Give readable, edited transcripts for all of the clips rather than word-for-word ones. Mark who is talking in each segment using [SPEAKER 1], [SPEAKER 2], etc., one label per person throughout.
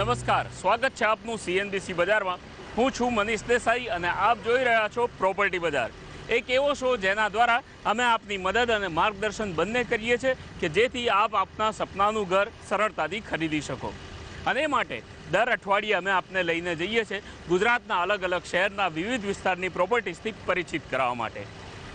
[SPEAKER 1] નમસ્કાર, સ્વાગત છે આપનું CNBC બજારમાં। હું છું મનીષ દેસાઈ અને આપ જોઈ રહ્યા છો પ્રોપર્ટી બજાર, એક એવો શો જેના દ્વારા અમે આપની મદદ અને માર્ગદર્શન બંને કરીએ છીએ કે જેથી આપ આપના સપનાનું ઘર સરળતાથી ખરીદી શકો। અને માટે દર અઠવાડિયે અમે આપને લઈને જઈએ છીએ ગુજરાતના અલગ અલગ શહેરના વિવિધ વિસ્તારની પ્રોપર્ટીઝથી પરિચિત કરાવવા માટે।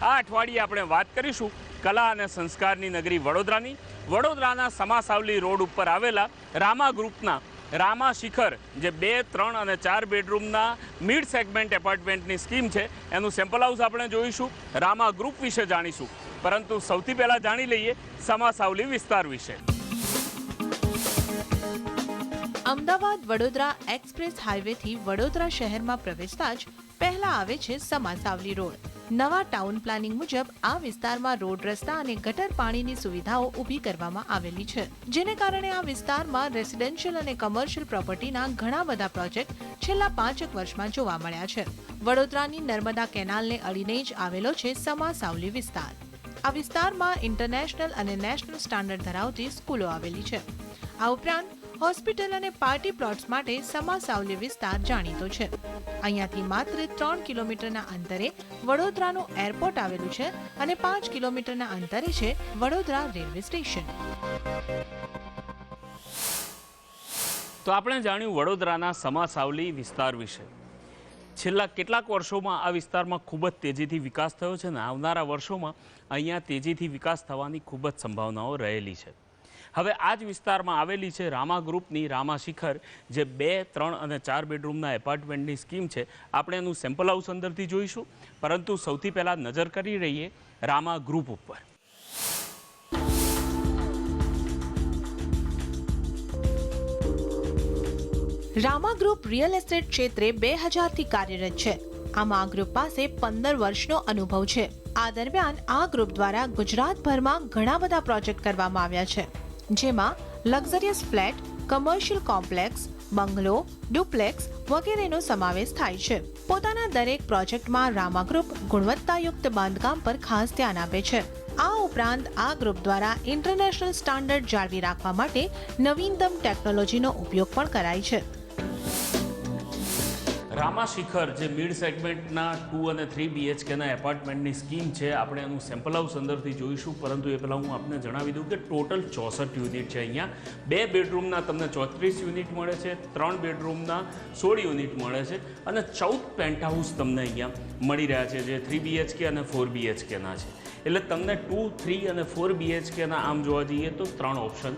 [SPEAKER 1] આ અઠવાડિયે આપણે વાત કરીશું કલા અને સંસ્કારની નગરી વડોદરાની। વડોદરાના સમાસાવલી રોડ ઉપર આવેલા રામા ગ્રુપના રામા શિખર, જે 2, 3 અને 4 બેડરૂમના મિડ સેગમેન્ટ એપાર્ટમેન્ટની સ્કીમ છે, એનું સેમ્પલ હાઉસ આપણે જોઈશું, રામા ગ્રુપ વિશે જાણીશું। પરંતુ સૌથી પહેલાં જાણી લઈએ સમાસાવલી વિસ્તાર વિશે।
[SPEAKER 2] અમદાવાદ વડોદરા એક્સપ્રેસ હાઈવેથી વડોદરા શહેરમાં પ્રવેશતા જ પહેલા આવે છે સમાસાવલી રોડ। નવા ટાઉન પ્લાનિંગ મુજબ આ વિસ્તારમાં રોડ, રસ્તા અને ગટર પાણીની સુવિધાઓ ઊભી કરવામાં આવેલી છે, જેને કારણે આ વિસ્તારમાં રેસિડેન્શિયલ અને કમર્શિયલ પ્રોપર્ટીના ઘણા બધા પ્રોજેક્ટ છેલ્લા 5 વર્ષમાં જોવા મળ્યા છે। વડોદરાની નર્મદા કેનાલને અડીને જ આવેલો છે સમાસાવલી વિસ્તાર। આ વિસ્તારમાં ઇન્ટરનેશનલ અને નેશનલ સ્ટાન્ડર્ડ ધરાવતી સ્કૂલો આવેલી છે। આ ઉપરાંત હોસ્પિટલ અને પાર્ટી પ્લોટ્સ માટે સમાસાવલી વિસ્તાર જાણીતો છે। અહીંયાથી માત્ર 3 કિલોમીટરના અંતરે વડોદરાનું એરપોર્ટ આવેલું છે અને 5 કિલોમીટરના અંતરે છે વડોદરા રેલવે સ્ટેશન।
[SPEAKER 1] તો આપણે જાણ્યું વડોદરાના સમાસાવલી વિસ્તાર વિશે। છેલ્લા કેટલાક વર્ષોમાં આ વિસ્તારમાં ખૂબ જ તેજીથી વિકાસ થયો છે અને આવનારા વર્ષોમાં અહીંયા તેજીથી વિકાસ થવાની ખૂબ જ સંભાવનાઓ રહેલી છે। હવે આ જ વિસ્તારમાં આવેલી છે રામા ગ્રુપની રામા શિખર, જે 2, 3 અને 4 બેડરૂમના એપાર્ટમેન્ટની સ્કીમ છે। આપણે એનું સેમ્પલ હાઉસ અંદરથી જોઈશું, પરંતુ સૌથી પહેલાં નજર કરી રહીએ રામા ગ્રુપ ઉપર।
[SPEAKER 2] રામા ગ્રુપ રિયલ એસ્ટેટ ક્ષેત્રે 2000થી કાર્યરત છે। આમાં આ ગ્રુપ પાસે 15 વર્ષનો અનુભવ છે। આ દરમિયાન આ ગ્રુપ દ્વારા ગુજરાતભરમાં ઘણા બધા પ્રોજેક્ટ કરવામાં આવ્યા છે, જેમાં લક્ઝરિયસ ફ્લેટ, કમર્શિયલ કોમ્પ્લેક્સ, બંગલો, ડુપ્લેક્સ વગેરેનો સમાવેશ થાય છે। પોતાના દરેક પ્રોજેક્ટમાં રામા ગ્રુપ ગુણવત્તાયુક્ત બાંધકામ પર ખાસ ધ્યાન આપે છે। આ ઉપરાંત આ ગ્રુપ દ્વારા ઇન્ટરનેશનલ સ્ટાન્ડર્ડ જાળવી રાખવા માટે નવીનતમ ટેકનોલોજીનો ઉપયોગ પણ કરાય છે।
[SPEAKER 1] રામા શિખર, જે મિડ સેગમેન્ટના 2 અને 3 BHKના એપાર્ટમેન્ટની સ્કીમ છે, આપણે એનું સેમ્પલ હાઉસ અંદરથી જોઈશું, પરંતુ એ પહેલાં હું આપને જણાવી દઉં કે ટોટલ 64 યુનિટ છે। અહીંયા 2 બેડરૂમના તમને 34 યુનિટ મળે છે, 3 બેડરૂમના 16 યુનિટ મળે છે અને 14 પેન્ટ હાઉસ તમને અહીંયા મળી રહ્યા છે, જે 3 BHK અને 4 BHKના છે। એટલે તમને 2, 3 અને 4 BHKના આમ જોવા જઈએ તો 3 ઓપ્શન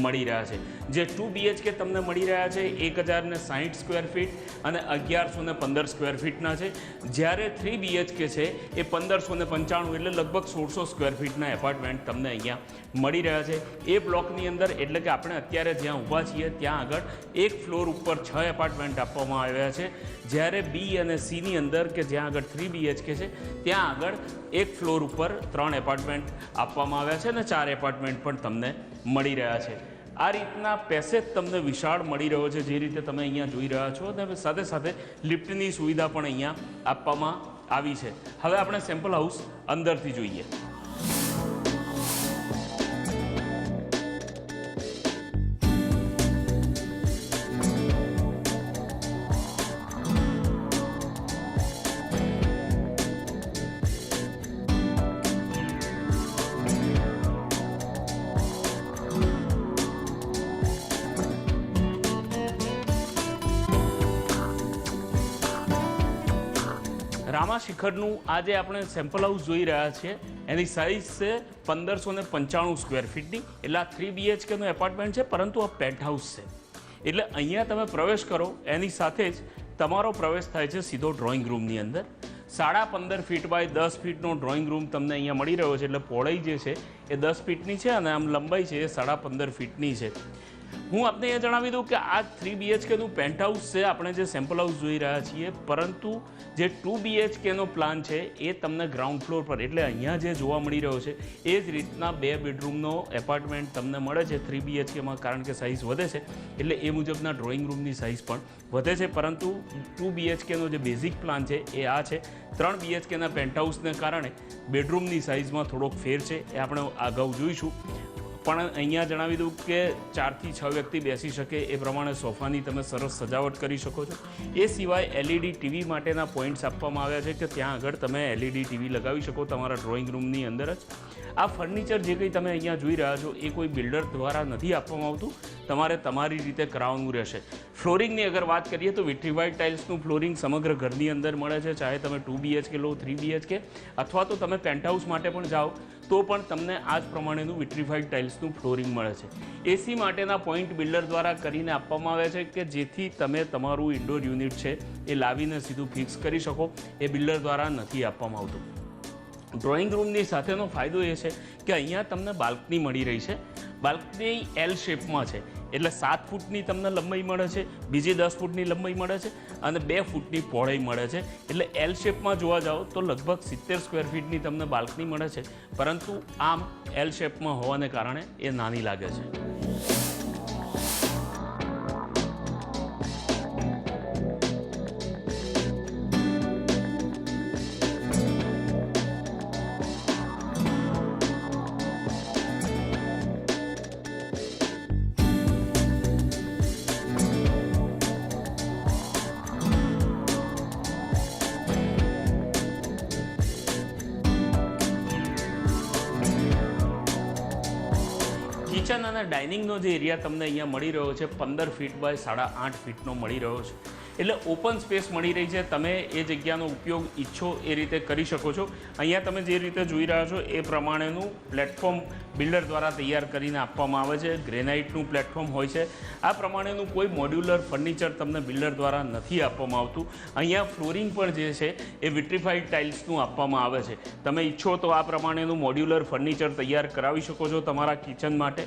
[SPEAKER 1] મળી રહ્યા છે। જે 2 BHK તમને મળી રહ્યા છે 1060 સ્ક્વેર ફીટ અને 1115 સ્ક્વેર ફીટના છે, જ્યારે 3 BHK છે એ 1595 એટલે લગભગ 1600 સ્ક્વેર ફીટના એપાર્ટમેન્ટ તમને અહીંયા મળી રહ્યા છે એ બ્લોકની અંદર। એટલે કે આપણે અત્યારે જ્યાં ઊભા છીએ ત્યાં આગળ એક ફ્લોર ઉપર 6 એપાર્ટમેન્ટ આપવામાં આવ્યા છે, જ્યારે B અને Cની અંદર કે જ્યાં આગળ 3 BHK છે ત્યાં આગળ એક ફ્લોર ઉપર 3 એપાર્ટમેન્ટ આપવામાં આવ્યા છે અને 4 એપાર્ટમેન્ટ પણ તમને મળી રહ્યા છે। આ રીતના પેસેજ તમને વિશાળ મળી રહ્યો છે, જે રીતે તમે અહીંયા જોઈ રહ્યા છો, અને સાથે સાથે લિફ્ટની સુવિધા પણ અહીંયા આપવામાં આવી છે। હવે આપણે સેમ્પલ હાઉસ અંદરથી જોઈએ। રામા શિખરનું આજે આપણે સેમ્પલ હાઉસ જોઈ રહ્યા છીએ, એની સાઇઝ છે 1595 સ્ક્વેર ફીટની। એટલે આ 3 BHKનું એપાર્ટમેન્ટ છે, પરંતુ આ પેન્ટ હાઉસ છે। એટલે અહીંયા તમે પ્રવેશ કરો એની સાથે જ તમારો પ્રવેશ થાય છે સીધો ડ્રોઈંગ રૂમની અંદર। 15.5 ફીટ બાય 10 ફીટનો ડ્રોઈંગ રૂમ તમને અહીંયા મળી રહ્યો છે। એટલે પહોળાઈ જે છે એ 10 ફીટની છે અને આમ લંબાઈ છે એ 15.5 ફીટની છે। હું આપને એ જણાવી દઉં કે આ 3 BHKનું પેન્ટ હાઉસ છે, આપણે જે સેમ્પલ હાઉસ જોઈ રહ્યા છીએ, પરંતુ જે 2 BHKનો પ્લાન છે એ તમને ગ્રાઉન્ડ ફ્લોર પર, એટલે અહીંયા જે જોવા મળી રહ્યો છે એ જ રીતના 2 બેડરૂમનો એપાર્ટમેન્ટ તમને મળે છે 3 BHKમાં, કારણ કે સાઇઝ વધે છે એટલે એ મુજબના ડ્રોઈંગ રૂમની સાઇઝ પણ વધે છે। પરંતુ 2 BHKનો જે બેઝિક પ્લાન છે એ આ છે। 3 BHKના પેન્ટ હાઉસને કારણે બેડરૂમની સાઇઝમાં થોડોક ફેર છે, એ આપણે અગાઉ જોઈશું। પણ અહીંયા જણાવી દઉં કે 4 થી 6 વ્યક્તિ બેસી શકે એ પ્રમાણે સોફાની તમે સરસ સજાવટ કરી શકો છો. એ સિવાય LED ટીવી માટેના પોઈન્ટ્સ આપવામાં આવ્યા છે કે ત્યાં આગળ તમે LED ટીવી લગાવી શકો તમારા ડ્રોઈંગ રૂમની અંદર જ. આ ફર્નિચર જે કંઈ તમે અહીંયા જોઈ રહ્યા છો એ કોઈ બિલ્ડર દ્વારા નથી આપવામાં આવતું, તમારે તમારી રીતે કરાવવાનું રહેશે. ફ્લોરિંગની અગર વાત કરીએ તો વિટ્રીફાઈડ ટાઇલ્સનું ફ્લોરિંગ સમગ્ર ઘરની અંદર મળે છે, ચાહે તમે 2 BHK લો, 3 BHK અથવા તો તમે પેન્ટહાઉસ માટે પણ જાઓ તો પણ તમને આ જ પ્રમાણેનું વિટ્રીફાઈડ ટાઇલ્સનું ફ્લોરિંગ મળે છે. AC માટેના પોઈન્ટ બિલ્ડર દ્વારા કરીને આપવામાં આવે છે કે જેથી તમે તમારું ઇન્ડોર યુનિટ છે એ લાવીને સીધું ફિક્સ કરી શકો, એ બિલ્ડર દ્વારા નથી આપવામાં આવતું. ડ્રોઈંગ રૂમની સાથેનો ફાયદો એ છે કે અહીંયા તમને બાલ્કની મળી રહી છે. બાલ્કની L શેપમાં છે, એટલે 7 ફૂટની તમને લંબાઈ મળે છે, બીજી 10 ફૂટની લંબાઈ મળે છે અને 2 ફૂટની પહોળાઈ મળે છે. એટલે L શેપમાં જોવા જાઓ તો લગભગ 70 સ્ક્વેર ફીટની તમને બાલ્કની મળે છે, પરંતુ આમ L શેપમાં હોવાને કારણે એ નાની લાગે છે. કિચન અને ડાઇનિંગનો જે એરિયા તમને અહીંયા મળી રહ્યો છે 15 ફીટ બાય 8.5 ફીટનો મળી રહ્યો છે, એટલે ઓપન સ્પેસ મળી રહી છે. તમે એ જગ્યાનો ઉપયોગ ઈચ્છો એ રીતે કરી શકો છો. અહીંયા તમે જે રીતે જોઈ રહ્યા છો એ પ્રમાણેનું પ્લેટફોર્મ બિલ્ડર દ્વારા તૈયાર કરીને આપવામાં આવે છે. ગ્રેનાઇટનું પ્લેટફોર્મ હોય છે. આ પ્રમાણેનું કોઈ મોડ્યુલર ફર્નિચર તમને બિલ્ડર દ્વારા નથી આપવામાં આવતું. અહીંયા ફ્લોરિંગ પણ જે છે એ વિટ્રીફાઈડ ટાઇલ્સનું આપવામાં આવે છે. તમે ઈચ્છો તો આ પ્રમાણેનું મોડ્યુલર ફર્નિચર તૈયાર કરાવી શકો છો તમારા કિચન માટે.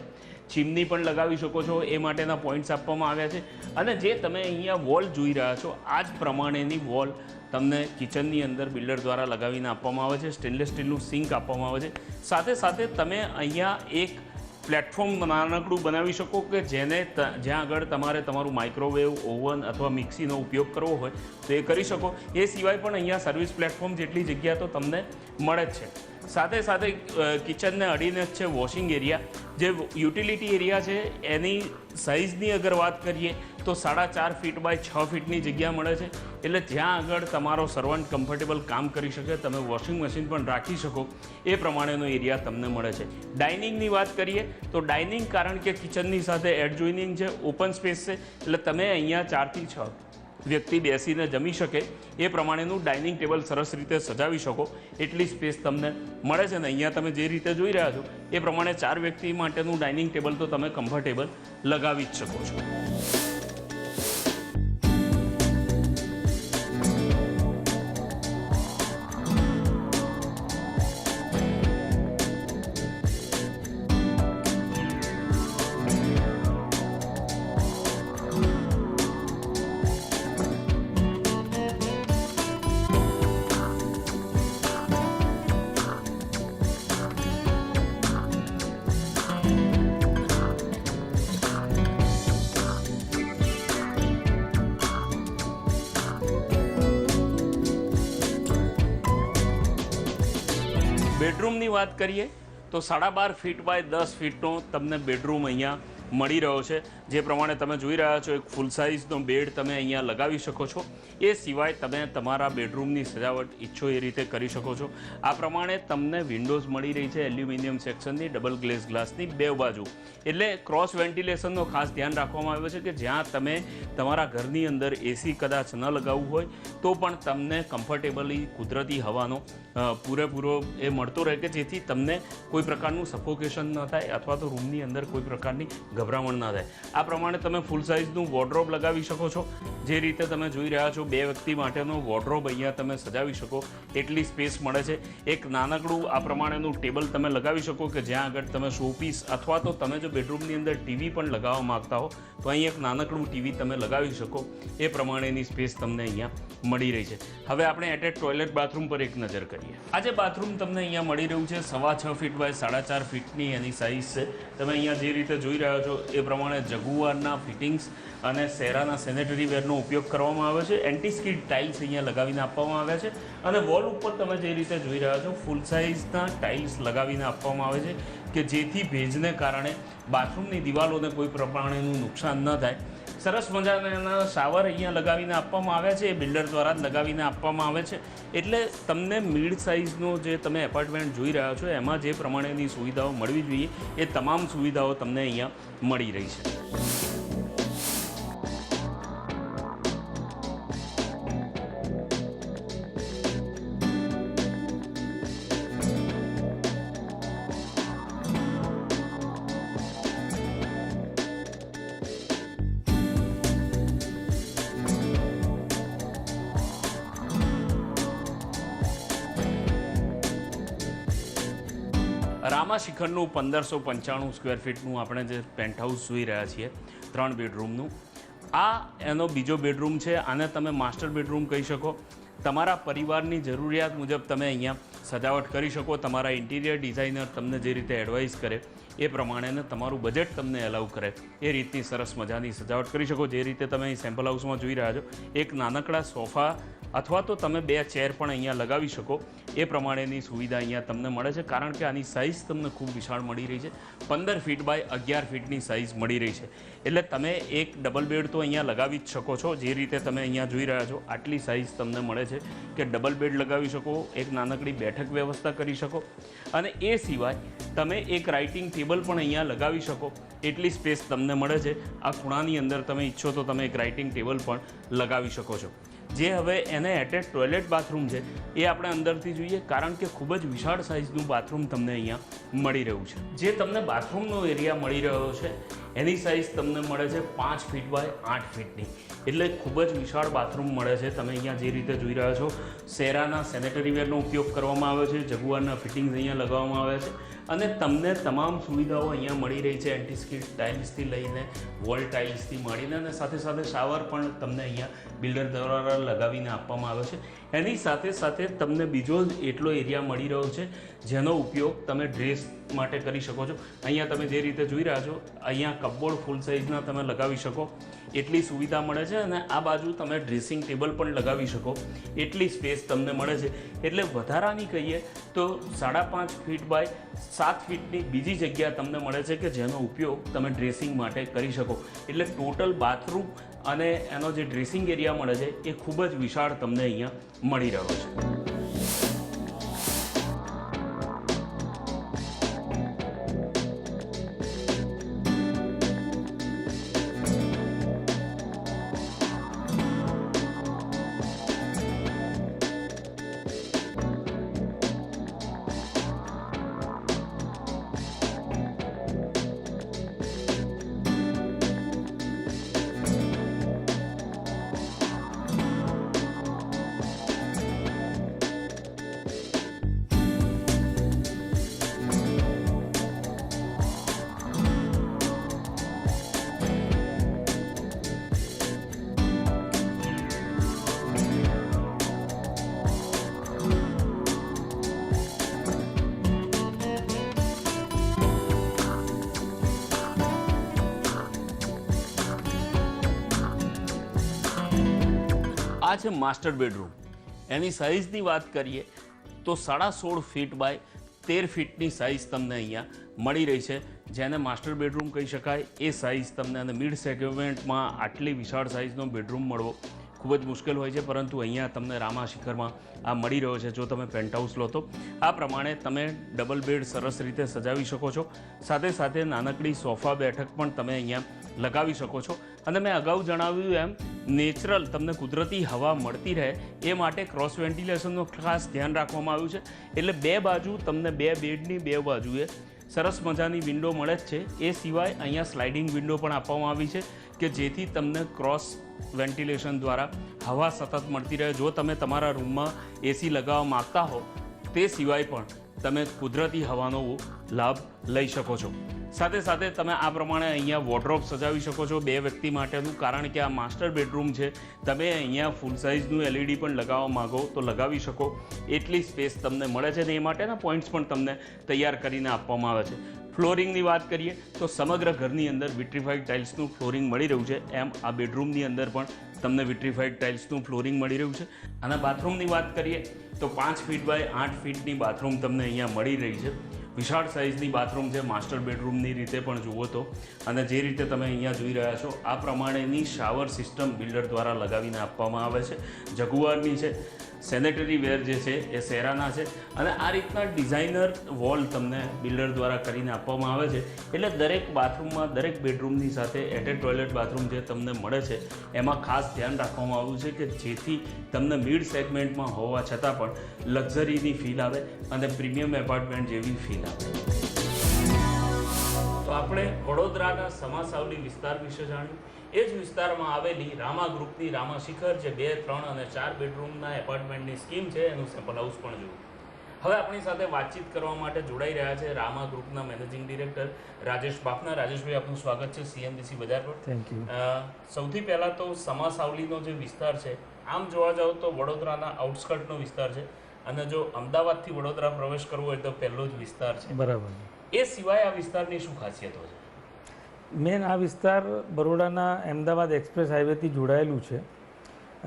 [SPEAKER 1] ચીમની પણ લગાવી શકો છો, એ માટેના પોઈન્ટ્સ આપવામાં આવ્યા છે. અને જે તમે અહીંયા વોલ જોઈ રહ્યા છો આ જ પ્રમાણેની વોલ તમને કિચનની અંદર બિલ્ડર દ્વારા લગાવીને આપવામાં આવે છે. સ્ટેનલેસ સ્ટીલનું સિંક આપવામાં આવે છે. સાથે સાથે તમે અહીંયા એક પ્લેટફોર્મ નાનકડું બનાવી શકો કે જેને જ્યાં આગળ તમારે તમારું માઇક્રોવેવ, ઓવન અથવા મિક્સીનો ઉપયોગ કરવો હોય તો એ કરી શકો. એ સિવાય પણ અહીંયા સર્વિસ પ્લેટફોર્મ જેટલી જગ્યા તો તમને મળે જ છે. સાથે સાથે કિચનને અડીને જ છે વોશિંગ એરિયા. જે યુટિલિટી એરિયા છે એની સાઇઝની અગર વાત કરીએ તો 4.5 ફીટ બાય 6 ફીટની જગ્યા મળે છે. એટલે જ્યાં આગળ તમારો સર્વન્ટ કમ્ફર્ટેબલ કામ કરી શકે, તમે વોશિંગ મશીન પણ રાખી શકો એ પ્રમાણેનો એરિયા તમને મળે છે. ડાઇનિંગની વાત કરીએ તો ડાઇનિંગ, કારણ કે કિચનની સાથે એડજોઇનિંગ છે, ઓપન સ્પેસ છે, એટલે તમે અહીંયા 4 થી 6 વ્યક્તિ બેસીને જમી શકે એ પ્રમાણેનું ડાઇનિંગ ટેબલ સરસ રીતે સજાવી શકો એટલી સ્પેસ તમને મળે છે. ને અહીંયા તમે જે રીતે જોઈ રહ્યા છો એ પ્રમાણે 4 વ્યક્તિ માટેનું ડાઇનિંગ ટેબલ તો તમે કમ્ફર્ટેબલ લગાવી જ શકો છો. બેડરૂમની વાત કરીએ તો 12.5 ફીટ બાય 10 ફીટનો તમને બેડરૂમ અહીંયા મળી રહ્યો છે. જે પ્રમાણે તમે જોઈ રહ્યા છો એક ફૂલ સાઇઝનો બેડ તમે અહીંયા લગાવી શકો છો. એ સિવાય તમે તમારા બેડરૂમની સજાવટ ઈચ્છો એ રીતે કરી શકો છો. આ પ્રમાણે તમને વિન્ડોઝ મળી રહી છે એલ્યુમિનિયમ સેક્શનની, ડબલ ગ્લેઝ ગ્લાસની 2 બાજુ. એટલે ક્રોસ વેન્ટિલેશનનો ખાસ ધ્યાન રાખવામાં આવ્યો છે કે જ્યાં તમે તમારા ઘરની અંદર AC કદાચ ન લગાવવું હોય તો પણ તમને કમ્ફર્ટેબલી કુદરતી હવાનો પૂરેપૂરો એ મળતો રહે કે જેથી તમને કોઈ પ્રકારનું સફોકેશન ન થાય અથવા તો રૂમની અંદર કોઈ પ્રકારની ગભરામણ ના થાય. આ પ્રમાણે તમે ફૂલ સાઇઝનું વોર્ડરોબ લગાવી શકો છો. જે રીતે તમે જોઈ રહ્યા છો 2 વ્યક્તિ માટેનો વોર્ડરોબ અહીંયા તમે સજાવી શકો એટલી સ્પેસ મળે છે. એક નાનકડું આ પ્રમાણેનું ટેબલ તમે લગાવી શકો કે જ્યાં આગળ તમે શોપીસ અથવા તો તમે જો બેડરૂમની અંદર ટીવી પણ લગાવવા માગતા હો તો અહીં એક નાનકડું ટીવી તમે લગાવી શકો એ પ્રમાણેની સ્પેસ તમને અહીંયા મળી રહી છે. હવે આપણે એટેચ ટોયલેટ બાથરૂમ પર એક નજર કરીએ. કરીએ. આ જે બાથરૂમ તમને અહીંયા મળી રહ્યું છે 6.5 ફીટ બાય 4.5 ફીટની એની સાઇઝ છે. તમે અહીંયા જે રીતે જોઈ રહ્યા છો એ પ્રમાણે જગુઆરના ફિટિંગ્સ અને સેરાના સેનેટરી વેરનો ઉપયોગ કરવામાં આવે છે. એન્ટી સ્કીડ ટાઇલ્સ અહીંયા લગાવીને આપવામાં આવ્યા છે અને વોલ ઉપર તમે જે રીતે જોઈ રહ્યા છો ફૂલ સાઇઝના ટાઇલ્સ લગાવીને આપવામાં આવે છે કે જેથી ભેજને કારણે બાથરૂમની દિવાલોને કોઈ પ્રમાણેનું નુકસાન ન થાય. સરસ મજાના શાવર અહીંયા લગાવીને આપવામાં આવ્યા છે. એ બિલ્ડર દ્વારા જ લગાવીને આપવામાં આવે છે. એટલે તમને મિડ સાઇઝનો જે તમે એપાર્ટમેન્ટ જોઈ રહ્યા છો એમાં જે પ્રમાણેની સુવિધાઓ મળવી જોઈએ એ તમામ સુવિધાઓ તમને અહીંયા મળી રહી છે. રામા શિખરનું 1595 સ્ક્વેર ફીટનું આપણે જે પેન્ટ હાઉસ જોઈ રહ્યા છીએ 3 બેડરૂમનું, આ એનો બીજો બેડરૂમ છે. આને તમે માસ્ટર બેડરૂમ કહી શકો. તમારા પરિવારની જરૂરિયાત મુજબ તમે અહીંયા સજાવટ કરી શકો. તમારા ઇન્ટિરિયર ડિઝાઇનર તમને જે રીતે એડવાઇસ કરે એ પ્રમાણેને તમારું બજેટ તમને એલાઉ કરે એ રીતની સરસ મજાની સજાવટ કરી શકો. જે રીતે તમે અહીં સેમ્પલ હાઉસમાં જોઈ રહ્યા છો એક નાનકડા સોફા અથવા તો તમે 2 ચેર પણ અહીંયા લગાવી શકો એ પ્રમાણેની સુવિધા અહીંયા તમને મળે છે. કારણ કે આની સાઇઝ તમને ખૂબ વિશાળ મળી રહી છે. 15 ફીટ બાય 11 ફીટની સાઇઝ મળી રહી છે. એટલે તમે એક ડબલ બેડ તો અહીંયા લગાવી જ શકો છો. જે રીતે તમે અહીંયા જોઈ રહ્યા છો આટલી સાઇઝ તમને મળે છે કે ડબલ બેડ લગાવી શકો, એક નાનકડી બેઠક વ્યવસ્થા કરી શકો અને એ સિવાય તમે એક રાઇટિંગ ટેબલ પણ અહીંયા લગાવી શકો. એટલી સ્પેસ તમને મળે છે. આ ખૂણાની અંદર તમે ઈચ્છો તો તમે એક રાઇટિંગ ટેબલ પણ લગાવી શકો છો. જે હવે એને એટેચ ટોયલેટ બાથરૂમ છે એ આપણે અંદરથી જોઈએ કારણ કે ખૂબ જ વિશાળ સાઇઝનું બાથરૂમ તમને અહીંયા મળી રહ્યું છે. જે તમને બાથરૂમનો એરિયા મળી રહ્યો છે એની સાઇઝ તમને મળે છે 5 ફીટ બાય 8 ફીટની. એટલે ખૂબ જ વિશાળ બાથરૂમ મળે છે. તમે અહીંયા જે રીતે જોઈ રહ્યા છો સેરાના સેનેટરી વેરનો ઉપયોગ કરવામાં આવ્યો છે, જગુઆરના ફિટિંગ્સ અહીંયા લગાવવામાં આવ્યા છે અને તમને તમામ સુવિધાઓ અહીંયા મળી રહી છે. એન્ટી સ્કીડ ટાઇલ્સથી લઈને વોલ ટાઇલ્સથી મળીને અને સાથે સાથે શાવર પણ તમને અહીંયા બિલ્ડર દ્વારા લગાવીને આપવામાં આવ્યો છે. એની સાથે સાથે તમને બીજો એટલો એરિયા મળી રહ્યો છે જેનો ઉપયોગ તમે ડ્રેસ માટે કરી શકો છો. અહીંયા તમે જે રીતે જોઈ રહ્યા છો અહીંયા કપબોર્ડ ફૂલ સાઇઝના તમે લગાવી શકો એટલી સુવિધા મળે છે અને આ બાજુ તમે ડ્રેસિંગ ટેબલ પણ લગાવી શકો એટલી સ્પેસ તમને મળે છે. એટલે વધારાની કહીએ તો 5.5 ફીટ બાય 7 ફીટની બીજી જગ્યા તમને મળે છે કે જેનો ઉપયોગ તમે ડ્રેસિંગ માટે કરી શકો. એટલે ટોટલ બાથરૂમ અને એનો જે ડ્રેસિંગ એરિયા મળે છે એ ખૂબ જ વિશાળ તમને અહીંયા મળી રહ્યો છે. આ છે માસ્ટર બેડરૂમ. એની સાઇઝની વાત કરીએ તો 16.5 ફીટ બાય 13 ફીટની સાઇઝ તમને અહીંયા મળી રહી છે જેને માસ્ટર બેડરૂમ કહી શકાય. એ સાઇઝ તમને અને મિડ સેગમેન્ટમાં આટલી વિશાળ સાઇઝનો બેડરૂમ મળવો ખૂબ જ મુશ્કેલ હોય છે, પરંતુ અહીંયા તમને રામા શિખરમાં આ મળી રહ્યો છે. જો તમે પેન્ટ હાઉસ લો તો આ પ્રમાણે તમે ડબલ બેડ સરસ રીતે સજાવી શકો છો. સાથે સાથે નાનકડી સોફા બેઠક પણ તમે અહીંયા લગાવી શકો છો. અને મેં અગાઉ જણાવ્યું એમ નેચરલ તમને કુદરતી હવા મળતી રહે એ માટે ક્રોસ વેન્ટિલેશનનું ખાસ ધ્યાન રાખવામાં આવ્યું છે. એટલે બે બાજુ તમને 2 બેડની 2 બાજુએ સરસ મજાની વિન્ડો મળે જ છે. એ સિવાય અહીંયા સ્લાઇડિંગ વિન્ડો પણ આપવામાં આવી છે કે જેથી તમને ક્રોસ વેન્ટિલેશન દ્વારા હવા સતત મળતી રહે. જો તમે તમારા રૂમમાં એસી લગાવવા માગતા હો તે સિવાય પણ તમે કુદરતી હવાનો લાભ લઈ શકો છો. સાથે સાથે તમે આ પ્રમાણે અહીંયા વોર્ડરોબ સજાવી શકો છો 2 વ્યક્તિ માટેનું, કારણ કે આ માસ્ટર બેડરૂમ છે. તમે અહીંયા ફૂલ સાઇઝનું LED પણ લગાવવા માગો તો લગાવી શકો, એટલી સ્પેસ તમને મળે છે. ને એ માટેના પોઈન્ટ્સ પણ તમને તૈયાર કરીને આપવામાં આવે છે. ફ્લોરિંગની વાત કરીએ તો સમગ્ર ઘરની અંદર વિટ્રીફાઈડ ટાઇલ્સનું ફ્લોરિંગ મળી રહ્યું છે, એમ આ બેડરૂમની અંદર પણ તમને વિટ્રીફાઈડ ટાઇલ્સનું ફ્લોરિંગ મળી રહ્યું છે. અને બાથરૂમની વાત કરીએ તો 5 ફીટ બાય 8 ફીટની બાથરૂમ તમને અહીંયા મળી રહી છે. વિશાળ સાઇઝની બાથરૂમ છે, માસ્ટર બેડરૂમની રીતે પણ જુઓ તો. અને જે રીતે તમે અહીંયા જોઈ રહ્યા છો આ પ્રમાણેની શાવર સિસ્ટમ બિલ્ડર દ્વારા લગાવીને આપવામાં આવે છે. જગુઆરની છે, સેનેટરી વેર જે છે એ સેરાના છે. અને આ રીતના ડિઝાઇનર વોલ તમને બિલ્ડર દ્વારા કરીને આપવામાં આવે છે. એટલે દરેક બાથરૂમમાં, દરેક બેડરૂમની સાથે એટેચ ટોયલેટ બાથરૂમ જે તમને મળે છે એમાં ખાસ ધ્યાન રાખવામાં આવ્યું છે કે જેથી તમને મિડ સેગમેન્ટમાં હોવા છતાં પણ લક્ઝરીની ફીલ આવે અને પ્રીમિયમ એપાર્ટમેન્ટ જેવી ફીલ આવે. તો આપણે વડોદરાના સમાસાવલી વિસ્તાર વિશે જાણ્યું. એ જ વિસ્તારમાં આવેલી રામા ગ્રુપની રામા શિખર જે 2, 3 અને 4 બેડરૂમના એપાર્ટમેન્ટની સ્કીમ છે એનું સેમ્પલ હાઉસ પણ જોયું. હવે આપણી સાથે વાતચીત કરવા માટે જોડાઈ રહ્યા છે રામા ગ્રુપના મેનેજિંગ ડિરેક્ટર રાજેશ બાફના. રાજેશભાઈ, આપનું સ્વાગત છે CNBC બજાર પર.
[SPEAKER 3] Thank you.
[SPEAKER 1] સૌથી પહેલાં તો સમાસાવલીનો જે વિસ્તાર છે, આમ જોવા જાવ તો વડોદરાના આઉટસ્કર્ટનો વિસ્તાર છે, અને જો અમદાવાદથી વડોદરા પ્રવેશ કરવો હોય તો પહેલો જ વિસ્તાર છે.
[SPEAKER 3] બરાબર.
[SPEAKER 1] એ સિવાય આ વિસ્તારની શું ખાસિયતો છે?
[SPEAKER 3] મેન આ વિસ્તાર બરોડાના અમદાવાદ એક્સપ્રેસ હાઈવેથી જોડાયેલું છે,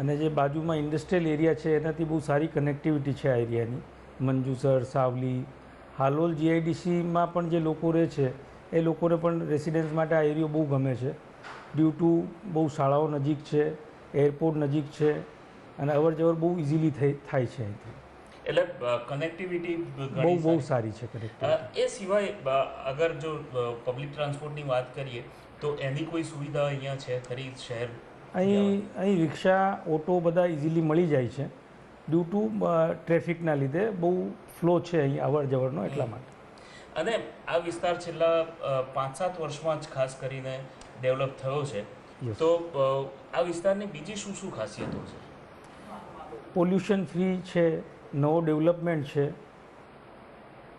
[SPEAKER 3] અને જે બાજુમાં ઇન્ડસ્ટ્રીયલ એરિયા છે એનાથી બહુ સારી કનેક્ટિવિટી છે આ એરિયાની. મંજુસર, સાવલી, હાલોલ GIDCમાં પણ જે લોકો રહે છે એ લોકોને પણ રેસિડેન્સ માટે આ એરિયો બહુ ગમે છે. ડ્યુ ટુ બહુ શાળાઓ નજીક છે, એરપોર્ટ નજીક છે, અને અવર જવર બહુ ઇઝીલી થાય છે અહીંથી.
[SPEAKER 1] એટલે કનેક્ટિવિટી
[SPEAKER 3] બહુ સારી છે કનેક્ટિવિટી.
[SPEAKER 1] એ સિવાય અગર જો પબ્લિક ટ્રાન્સપોર્ટની વાત કરીએ તો એની કોઈ સુવિધા અહીંયા છે ખરી શહેર?
[SPEAKER 3] અહીં રિક્ષા, ઓટો બધા ઇઝીલી મળી જાય છે. ડ્યુ ટુ ટ્રાફિકના લીધે બહુ ફ્લો છે અહીં અવર જવરનો, એટલા માટે.
[SPEAKER 1] અને આ વિસ્તાર છેલ્લા 5-7 વર્ષમાં જ ખાસ કરીને ડેવલપ થયો છે. તો આ વિસ્તારની બીજી શું શું ખાસિયતો છે?
[SPEAKER 3] પોલ્યુશન ફ્રી છે, નવો ડેવલપમેન્ટ છે,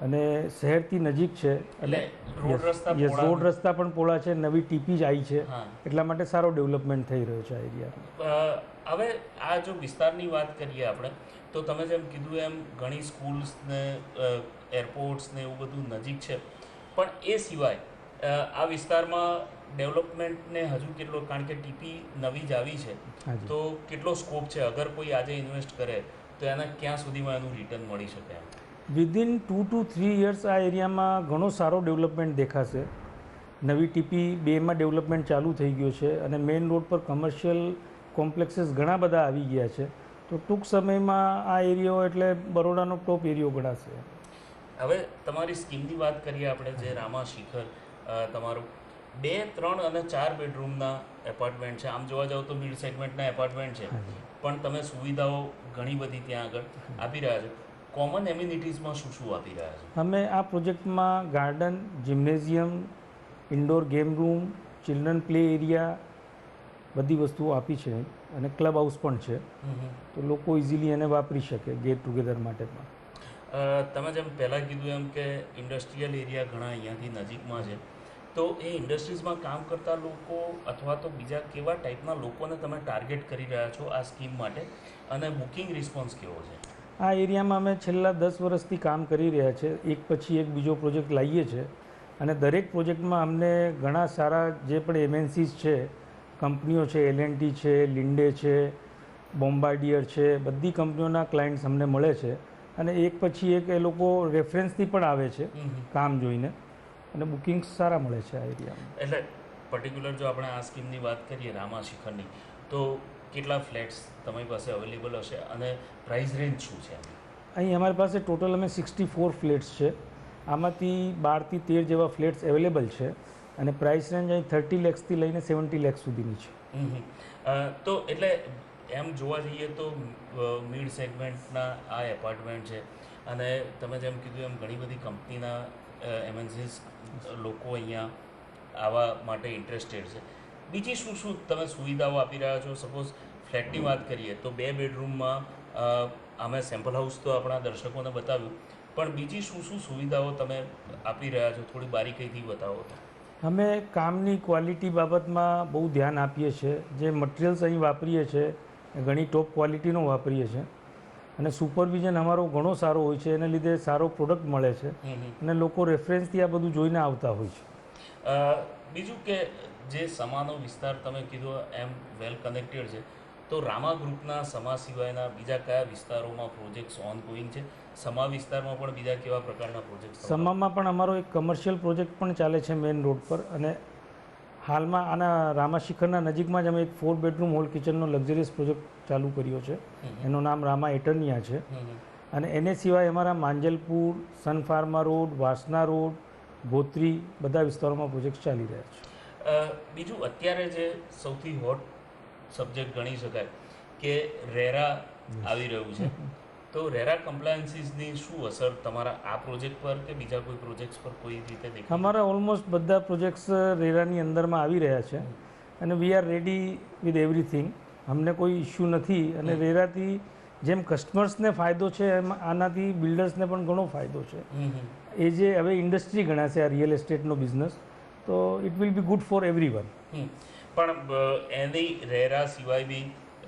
[SPEAKER 3] અને શહેરથી નજીક છે.
[SPEAKER 1] એટલે
[SPEAKER 3] રોડ રસ્તા પણ પોળા છે, નવી ટીપી જ આવી છે, એટલા માટે સારો ડેવલપમેન્ટ થઈ રહ્યો છે આ એરિયામાં.
[SPEAKER 1] હવે આ જો વિસ્તારની વાત કરીએ આપણે, તો તમે જેમ કીધું એમ ઘણી સ્કૂલ્સ ને એરપોર્ટ્સ ને એવું બધું નજીક છે, પણ એ સિવાય આ વિસ્તારમાં ડેવલપમેન્ટને હજુ કેટલો, કારણ કે ટીપી નવી જ આવી છે, તો કેટલો સ્કોપ છે? અગર કોઈ આજે ઇન્વેસ્ટ કરે તો એને ક્યાં સુધીમાં એનું રિટર્ન મળી શકે?
[SPEAKER 3] વિધિન 2 to 3 યર્સ આ એરિયામાં ઘણો સારો ડેવલપમેન્ટ દેખાશે. નવી ટીપી 2માં ડેવલપમેન્ટ ચાલુ થઈ ગયો છે, અને મેઇન રોડ પર કમર્શિયલ કોમ્પ્લેક્સીસ ઘણા બધા આવી ગયા છે. તો ટૂંક સમયમાં આ એરિયો એટલે બરોડાનો ટોપ એરિયો ગણાશે.
[SPEAKER 1] હવે તમારી સ્કીમની વાત કરીએ આપણે, જે રામા શિખર તમારું 2, 3 અને 4 બેડરૂમના એપાર્ટમેન્ટ છે. આમ જોવા જાવ તો મિડ સેગમેન્ટના એપાર્ટમેન્ટ છે, પણ તમે સુવિધાઓ ઘણી બધી ત્યાં આગળ આપી રહ્યા છો. કોમન એમ્યુનિટીઝમાં શું શું આપી રહ્યા છો?
[SPEAKER 3] અમે આ પ્રોજેક્ટમાં garden, gymnasium, indoor game room, children play area બધી વસ્તુઓ આપી છે, અને ક્લબ હાઉસ પણ છે, તો લોકો ઇઝીલી એને વાપરી શકે ગેટ ટુગેધર માટે પણ.
[SPEAKER 1] તમે જેમ પહેલાં કીધું એમ કે ઇન્ડસ્ટ્રીયલ એરિયા ઘણા અહીંયાથી નજીકમાં છે, તો એ ઇન્ડસ્ટ્રીઝમાં કામ કરતા લોકો અથવા તો બીજા કેવા ટાઈપના લોકોને તમે ટાર્ગેટ કરી રહ્યા છો આ સ્કીમ માટે, અને બુકિંગ રિસ્પોન્સ કેવો છે?
[SPEAKER 3] આ એરિયામાં અમે છેલ્લા 10 વર્ષથી કામ કરી રહ્યા છે. એક પછી એક બીજો પ્રોજેક્ટ લાવીએ છીએ, અને દરેક પ્રોજેક્ટમાં અમને ઘણા સારા જે પણ MNCs છે, કંપનીઓ છે, L&T છે, લિન્ડે છે, બોમ્બાર્ડિયર છે, બધી કંપનીઓના ક્લાયન્ટ્સ અમને મળે છે, અને એક પછી એક એ લોકો રેફરન્સથી પણ આવે છે કામ જોઈને, અને બુકિંગ્સ સારા મળે છે આ એરિયામાં.
[SPEAKER 1] એટલે પર્ટિક્યુલર જો આપણે આ સ્કીમની વાત કરીએ રામા શિખરની, તો કેટલા ફ્લેટ્સ તમારી પાસે અવેલેબલ હશે, અને પ્રાઇસ રેન્જ શું છે?
[SPEAKER 3] અહીં અમારી પાસે ટોટલ અમે 64 ફ્લેટ્સ છે. આમાંથી 12 થી 13 જેવા ફ્લેટ્સ અવેલેબલ છે, અને પ્રાઇસ રેન્જ અહીં 30 lakhsથી લઈને 70 lakhs સુધીની છે.
[SPEAKER 1] તો એટલે એમ જોવા જઈએ તો મિડ સેગમેન્ટના આ એપાર્ટમેન્ટ છે, અને તમે જેમ કીધું એમ ઘણી બધી કંપનીના MNCs લોકો અહીંયા આવવા માટે ઇન્ટરેસ્ટેડ છે. બીજી શું શું તમે સુવિધાઓ આપી રહ્યા છો? સપોઝ ફ્લેટની વાત કરીએ તો 2 બેડરૂમમાં અમે સેમ્પલ હાઉસ તો આપણા દર્શકોને બતાવ્યું, પણ બીજી શું શું સુવિધાઓ તમે આપી રહ્યા છો, થોડી બારીકાઈથી બતાવો તો.
[SPEAKER 3] અમે કામની ક્વોલિટી બાબતમાં બહુ ધ્યાન આપીએ છીએ. જે મટીરિયલ્સ અહીં વાપરીએ છીએ એ ઘણી ટોપ ક્વોલિટીનો વાપરીએ છીએ અને સુપરવિઝન અમારો ઘણો સારો હોય છે. એને લીધે સારો પ્રોડક્ટ મળે છે અને લોકો રેફરન્સથી આ બધું જોઈને આવતા હોય છે.
[SPEAKER 1] બીજું કે જે સમાનો વિસ્તાર તમે કીધો એમ વેલ કનેક્ટેડ છે, તો રામા ગ્રુપના સમા સિવાયના બીજા કયા વિસ્તારોમાં પ્રોજેક્ટ્સ ઓનગોઈંગ છે? સમા વિસ્તારમાં પણ બીજા કેવા પ્રકારના પ્રોજેક્ટ?
[SPEAKER 3] સમામાં પણ અમારો એક કમર્શિયલ પ્રોજેક્ટ પણ ચાલે છે મેઇન રોડ પર, અને હાલમાં આના રામા શિખરના નજીકમાં જ અમે એક 4 બેડરૂમ હોલ કિચનનો લક્ઝરિયસ પ્રોજેક્ટ ચાલુ કર્યો છે. એનું નામ રામા એટર્નિયા છે. અને એને સિવાય અમારા માંજલપુર, સન ફાર્મા રોડ, વાસના રોડ, ગોત્રી બધા વિસ્તારોમાં પ્રોજેક્ટ ચાલી રહ્યા છે.
[SPEAKER 1] બીજું અત્યારે જે સૌથી હોટ સબ્જેક્ટ ગણી શકાય કે રેરા આવી રહ્યું છે, તો રેરા કમ્પ્લાયન્સીસની શું અસર તમારા આ પ્રોજેક્ટ પર કે બીજા કોઈ પ્રોજેક્ટ્સ પર કોઈ રીતે દેખાય?
[SPEAKER 3] અમારા ઓલમોસ્ટ બધા પ્રોજેક્ટ્સ રેરાની અંદરમાં આવી રહ્યા છે અને we are ready with everything. અમને કોઈ ઇશ્યુ નથી અને રેરાથી જેમ કસ્ટમર્સને ફાયદો છે એમ આનાથી બિલ્ડર્સને પણ ઘણો ફાયદો છે. એ જે હવે ઇન્ડસ્ટ્રી ગણાશે આ રિયલ એસ્ટેટનો બિઝનેસ, તો it will be good for everyone.
[SPEAKER 1] પણ એની રેરા સિવાય બી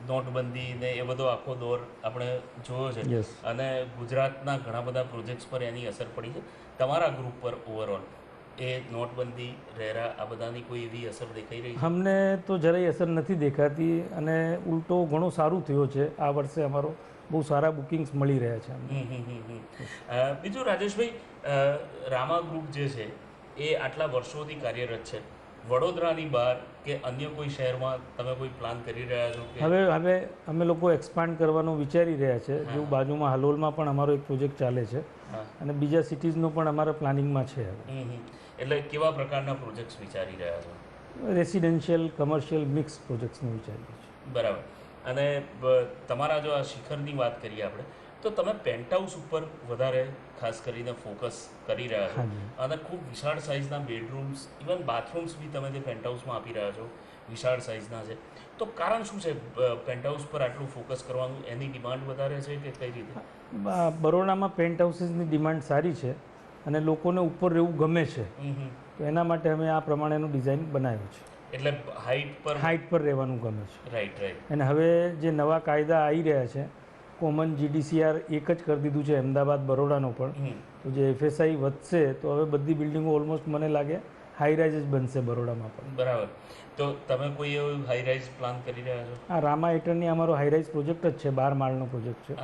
[SPEAKER 1] નોટબંધી ને એ બધો આખો દોર આપણે જોયો છે.
[SPEAKER 3] Yes.
[SPEAKER 1] અને ગુજરાતના ઘણા બધા પ્રોજેક્ટ્સ પર એની અસર પડી છે. તમારા ગ્રુપ પર ઓવરઓલ એ નોટબંધી, રેરા આ બધાની કોઈ એવી અસર દેખાઈ રહી છે?
[SPEAKER 3] અમને તો જરાય અસર નથી દેખાતી અને ઉલટો ઘણો સારું થયો છે. આ વર્ષે અમારો બહુ સારા બુકિંગ્સ મળી રહ્યા છે અમને.
[SPEAKER 1] બીજું રાજેશભાઈ, રામા ગ્રુપ જે છે એ આટલા વર્ષોથી કાર્યરત છે. વડોદરાની બહાર કે અન્ય કોઈ શહેરમાં તમે કોઈ પ્લાન કરી રહ્યા છો કે?
[SPEAKER 3] હવે અમે લોકો એક્સપાન્ડ કરવાનું વિચારી રહ્યા છે. જેવું બાજુમાં હાલોલમાં પણ અમારો એક પ્રોજેક્ટ ચાલે છે અને બીજા સિટીઝનો પણ અમારા પ્લાનિંગમાં છે.
[SPEAKER 1] એટલે કેવા પ્રકારના પ્રોજેક્ટ્સ વિચારી રહ્યા છો?
[SPEAKER 3] રેસિડેન્શિયલ, કમર્શિયલ મિક્સ પ્રોજેક્ટ્સનું વિચારીએ છીએ.
[SPEAKER 1] બરાબર. અને તમારા જો આ શિખરની વાત કરીએ આપણે, તો તમે પેન્ટહાઉસ ઉપર વધારે ખાસ કરીને ફોકસ કરી રહ્યા છો અને ખૂબ વિશાળ સાઇઝના બેડરૂમ્સ, ઇવન બાથરૂમ્સ બી તમે જે પેન્ટહાઉસમાં આપી રહ્યા છો વિશાળ સાઇઝના છે. તો કારણ શું છે પેન્ટહાઉસ પર આટલું ફોકસ કરવાનું? એની ડિમાન્ડ વધારે છે કે કઈ રીતે?
[SPEAKER 3] બરોડામાં પેન્ટ હાઉસીસની ડિમાન્ડ સારી છે અને લોકોને ઉપર રહેવું ગમે છે, તો એના માટે અમે આ પ્રમાણેનું ડિઝાઇન બનાવ્યું છે.
[SPEAKER 1] એટલે હાઇટ પર
[SPEAKER 3] રહેવાનું ગમે છે.
[SPEAKER 1] રાઈટ.
[SPEAKER 3] અને હવે જે નવા કાયદા આવી રહ્યા છે, કોમન GDCR એક જ કરી દીધું છે અમદાવાદ, બરોડાનો પણ. તો જે FSI વધશે તો હવે બધી બિલ્ડિંગો ઓલમોસ્ટ મને લાગે હાઈ રાઇઝ જ બનશે બરોડામાં પણ.
[SPEAKER 1] બરાબર. તો તમે કોઈ એવું હાઈ રાઇઝ પ્લાન કરી રહ્યા છો?
[SPEAKER 3] આ રામા એટર્ની અમારો હાઈ રાઇઝ પ્રોજેક્ટ જ છે, 12 માળનો પ્રોજેક્ટ છે.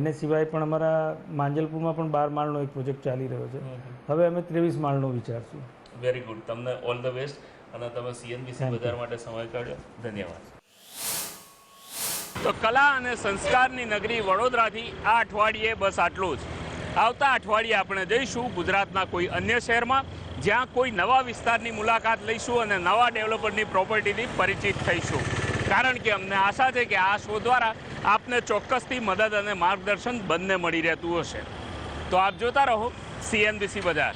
[SPEAKER 3] એને સિવાય પણ અમારા માંજલપુરમાં પણ 12 માળનો એક પ્રોજેક્ટ ચાલી રહ્યો છે. હવે અમે 23 માળનો વિચારશું.
[SPEAKER 1] Very good. તમને ઓલ ધ બેસ્ટ અને તમે CNBC બજાર માટે સમય કાઢ્યો. ધન્યવાદ. તો કલા અને સંસ્કારની નગરી વડોદરાથી આ અઠવાડિયે બસ આટલું જ. આવતા અઠવાડિયે આપણે જઈશું ગુજરાતના કોઈ અન્ય શહેરમાં, જ્યાં કોઈ નવા વિસ્તારની મુલાકાત લઈશું અને નવા ડેવલપરની પ્રોપર્ટીથી પરિચિત થઈશું. કારણ કે અમને આશા છે કે આ શો દ્વારા આપને ચોક્કસથી મદદ અને માર્ગદર્શન બંને મળી રહેતું હશે. તો આપ જોતા રહો CNBC બજાર.